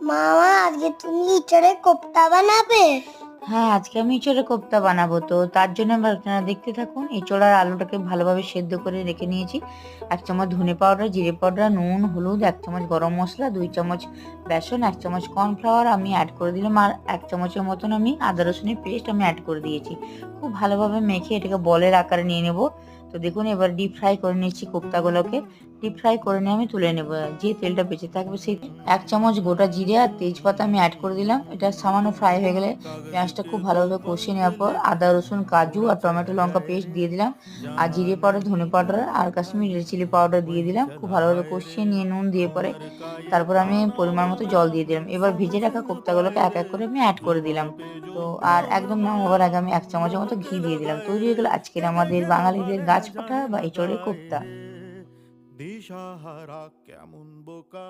মামা আজকে তুমি ইঁচড়ের কোপ্তা বানাবে? হ্যাঁ, আজকে আমি এঁচোড়ের কোপ্তা বানাবো। তো তার জন্য আপনারা দেখতে থাকুন। এঁচোড় আর আলুটাকে ভালোভাবে সেদ্ধ করে রেখে নিয়েছি। 1 চামচ ধনে পাউডার, জিরে পাউডার, নুন, হলুদ, 1 চামচ গরম মশলা, 2 চামচ বেসন, 1 চামচ কর্নফ্লাওয়ার আমি অ্যাড করে দিলাম। আর 1 চামচের মতন আমি আদা রসুনের পেস্ট আমি অ্যাড করে দিয়েছি। খুব ভালোভাবে মেখে এটাকে বলের আকারে নিয়ে নেব। তো দেখুন এবার ডিপ ফ্রাই করে নিচ্ছি কোপ্তাগুলোকে। ডিপ ফ্রাই করে নিয়ে আমি তুলে নেব। যে তেলটা বেঁচে থাকবে সেই 1 চামচ গোটা জিরে আর তেজপাতা আমি অ্যাড করে দিলাম। এটা সামান্য ফ্রাই হয়ে গেলে পেঁয়াজটা খুব ভালোভাবে কষিয়ে নেওয়ার পর আদা রসুন কাজু আর টমেটো লঙ্কা পেস্ট দিয়ে দিলাম। আর জিরে পাউডার, ধনে পাউডার আর কাশ্মীরি রেড চিলি পাউডার দিয়ে দিলাম। খুব ভালোভাবে কষিয়ে নিয়ে নুন দিয়ে পরে তারপর আমি পরিমাণ মতো জল দিয়ে দিলাম। এবার ভেজে রাখা কোপ্তাগুলোকে এক এক করে আমি অ্যাড করে দিলাম। তো আর একদম নামাবার আগে আমি 1 চামচের মতো ঘি দিয়ে দিলাম। তৈরি হয়ে গেল আজকের আমাদের বাঙালিদের গাছপাঠা বা এঁচোড়ের কোপ্তা। দিশাহারা কেমন বোকা